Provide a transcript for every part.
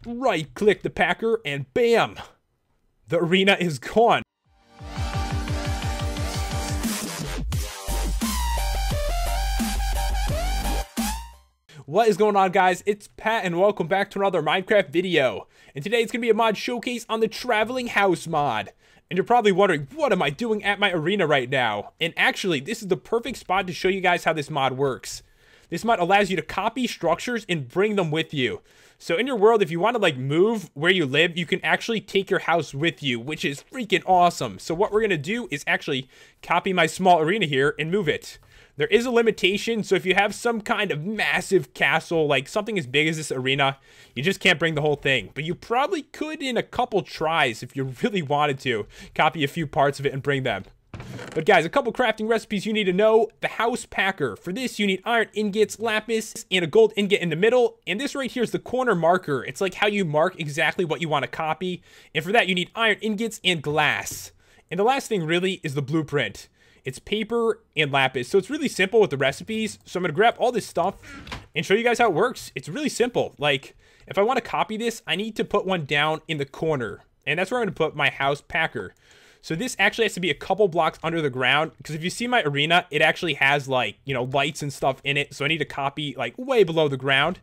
right click the packer, and bam, the arena is gone. What is going on, guys? It's Pat and welcome back to another Minecraft video. And today it's going to be a mod showcase on the traveling house mod. And you're probably wondering, what am I doing at my arena right now? And actually, this is the perfect spot to show you guys how this mod works. This mod allows you to copy structures and bring them with you. So in your world, if you want to like move where you live, you can actually take your house with you, which is freaking awesome. So what we're going to do is actually copy my small arena here and move it. There is a limitation, so if you have some kind of massive castle, like something as big as this arena, you just can't bring the whole thing. But you probably could in a couple tries if you really wanted to copy a few parts of it and bring them. But guys, a couple crafting recipes you need to know. The house packer. For this, you need iron ingots, lapis, and a gold ingot in the middle. And this right here is the corner marker. It's like how you mark exactly what you want to copy. And for that, you need iron ingots and glass. And the last thing really is the blueprint. It's paper and lapis. So it's really simple with the recipes. So I'm going to grab all this stuff and show you guys how it works. It's really simple. Like, if I want to copy this, I need to put one down in the corner. And that's where I'm going to put my house packer. So this actually has to be a couple blocks under the ground. Because if you see my arena, it actually has like, you know, lights and stuff in it. So I need to copy like way below the ground.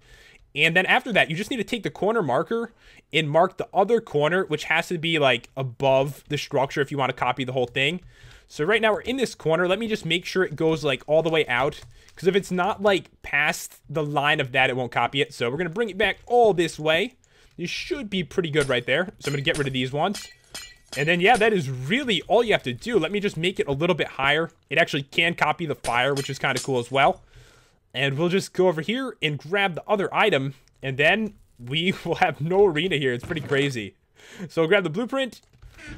And then after that, you just need to take the corner marker and mark the other corner, which has to be like above the structure if you want to copy the whole thing. So right now we're in this corner. Let me just make sure it goes like all the way out. Because if it's not like past the line of that, it won't copy it. So we're going to bring it back all this way. This should be pretty good right there. So I'm going to get rid of these ones. And then, yeah, that is really all you have to do. Let me just make it a little bit higher. It actually can copy the fire, which is kind of cool as well. And we'll just go over here and grab the other item. And then we will have no arena here. It's pretty crazy. So grab the blueprint.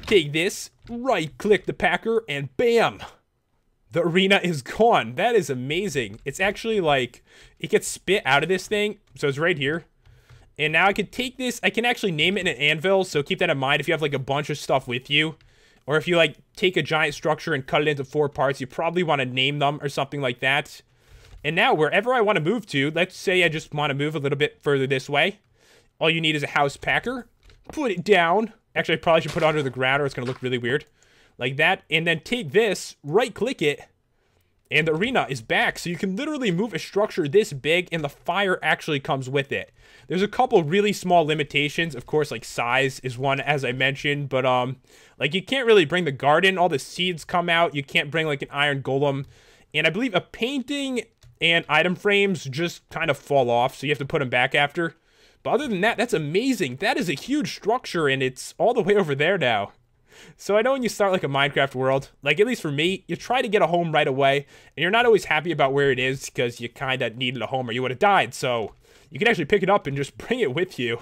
Take this, right click the packer, and bam, the arena is gone. That is amazing. It's actually like, it gets spit out of this thing. So it's right here. And now I can take this, I can actually name it in an anvil. So keep that in mind if you have like a bunch of stuff with you. Or if you like take a giant structure and cut it into 4 parts, you probably want to name them or something like that. And now wherever I want to move to, let's say I just want to move a little bit further this way. All you need is a house packer. Put it down. Actually, I probably should put it under the ground or it's going to look really weird. Like that. And then take this, right-click it, and the arena is back. So you can literally move a structure this big, and the fire actually comes with it. There's a couple really small limitations. Of course, like size is one, as I mentioned. But, like, you can't really bring the garden. All the seeds come out. You can't bring, like, an iron golem. And I believe a painting and item frames just kind of fall off. So you have to put them back after. But other than that, that's amazing. That is a huge structure, and it's all the way over there now. So I know when you start like a Minecraft world, like at least for me, you try to get a home right away, and you're not always happy about where it is because you kind of needed a home or you would have died. So you can actually pick it up and just bring it with you.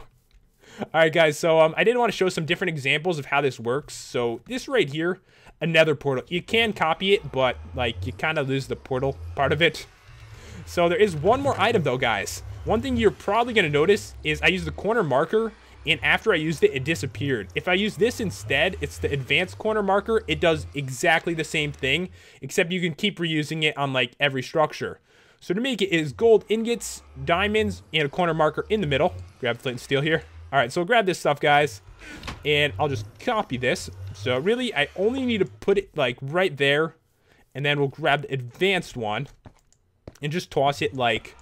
Alright guys, so I did want to show some different examples of how this works. So this right here, another portal. You can copy it, but like you kind of lose the portal part of it. So there is one more item though, guys. One thing you're probably going to notice is I used the corner marker, and after I used it, it disappeared. If I use this instead, it's the advanced corner marker. It does exactly the same thing, except you can keep reusing it on like every structure. So to make it is gold ingots, diamonds, and a corner marker in the middle. Grab flint and steel here. All right, so grab this stuff, guys, and I'll just copy this. So really, I only need to put it like right there, and then we'll grab the advanced one and just toss it like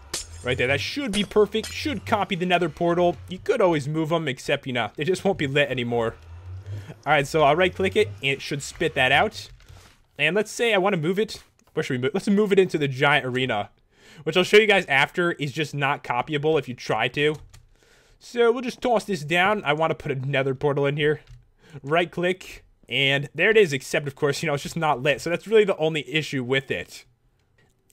right there. That should be perfect. Should copy the nether portal. You could always move them, except, you know, they just won't be lit anymore. Alright, so I'll right-click it, and it should spit that out. And let's say I want to move it. Where should we move? Let's move it into the giant arena, which I'll show you guys after is just not copyable if you try to. So we'll just toss this down. I want to put a nether portal in here. Right-click, and there it is, except, of course, you know, it's just not lit. So that's really the only issue with it.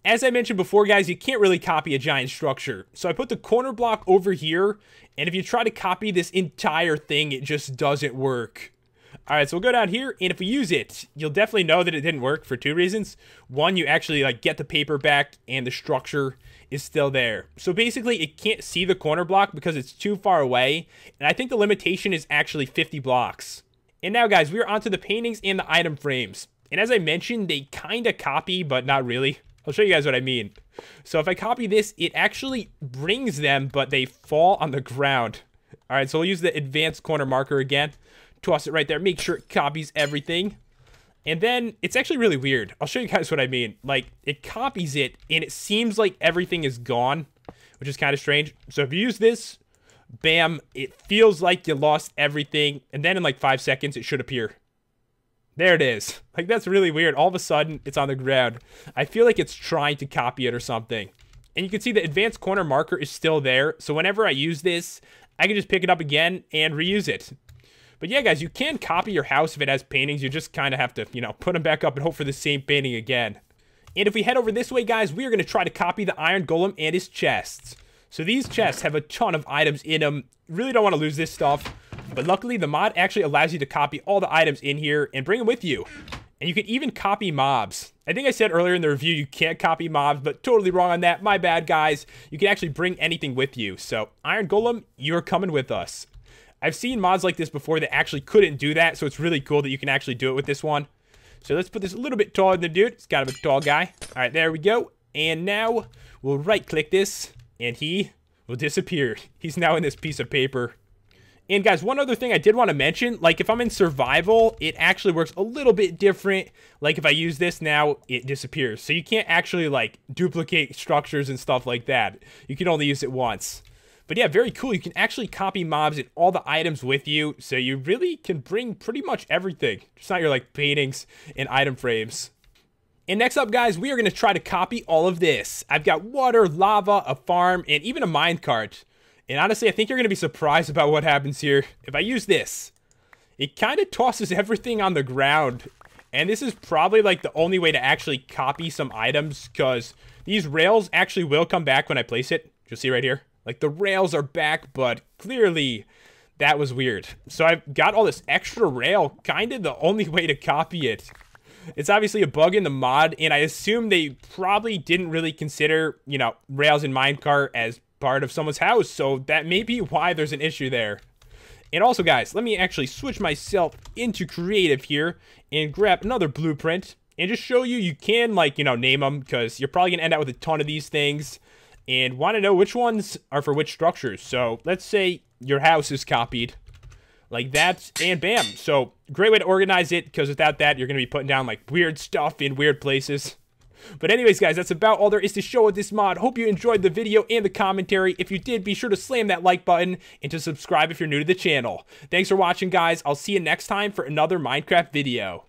As I mentioned before, guys, you can't really copy a giant structure. So I put the corner block over here, and if you try to copy this entire thing, it just doesn't work. Alright, so we'll go down here, and if we use it, you'll definitely know that it didn't work for 2 reasons. One, you actually like get the paper back, and the structure is still there. So basically, it can't see the corner block because it's too far away, and I think the limitation is actually 50 blocks. And now, guys, we are onto the paintings and the item frames. And as I mentioned, they kind of copy, but not really. I'll show you guys what I mean. So if I copy this, it actually brings them, but they fall on the ground. All right, so we'll use the advanced corner marker again. Toss it right there. Make sure it copies everything. And then it's actually really weird. I'll show you guys what I mean. Like, it copies it, and it seems like everything is gone, which is kind of strange. So if you use this, bam, it feels like you lost everything. And then in like 5 seconds, it should appear. There it is. Like, that's really weird. All of a sudden, it's on the ground. I feel like it's trying to copy it or something. And you can see the advanced corner marker is still there. So whenever I use this, I can just pick it up again and reuse it. But yeah, guys, you can copy your house if it has paintings. You just kind of have to, you know, put them back up and hope for the same painting again. And if we head over this way, guys, we are going to try to copy the Iron Golem and his chests. So these chests have a ton of items in them. Really don't want to lose this stuff. But luckily, the mod actually allows you to copy all the items in here and bring them with you. And you can even copy mobs. I think I said earlier in the review you can't copy mobs, but totally wrong on that. My bad, guys. You can actually bring anything with you. So, Iron Golem, you're coming with us. I've seen mods like this before that actually couldn't do that, so it's really cool that you can actually do it with this one. So let's put this a little bit taller than the dude. It's kind of a tall guy. All right, there we go. And now we'll right-click this, and he will disappear. He's now in this piece of paper. And guys, one other thing I did want to mention, like if I'm in survival, it actually works a little bit different. Like if I use this now, it disappears. So you can't actually like duplicate structures and stuff like that. You can only use it once. But yeah, very cool. You can actually copy mobs and all the items with you. So you really can bring pretty much everything. Just not your like paintings and item frames. And next up, guys, we are going to try to copy all of this. I've got water, lava, a farm, and even a minecart. And honestly, I think you're going to be surprised about what happens here. If I use this, it kind of tosses everything on the ground. And this is probably like the only way to actually copy some items, because these rails actually will come back when I place it. You'll see right here. Like the rails are back, but clearly that was weird. So I've got all this extra rail, kind of the only way to copy it. It's obviously a bug in the mod, and I assume they probably didn't really consider, you know, rails in minecart as part of someone's house, so that may be why there's an issue there. And also, guys, let me actually switch myself into creative here and grab another blueprint and just show you can, like, you know, name them, because you're probably gonna end up with a ton of these things and want to know which ones are for which structures. So let's say your house is copied like that, and bam. So great way to organize it, because without that, you're gonna be putting down like weird stuff in weird places. But anyways, guys, that's about all there is to show with this mod. Hope you enjoyed the video and the commentary. If you did, be sure to slam that like button and to subscribe if you're new to the channel. Thanks for watching, guys. I'll see you next time for another Minecraft video.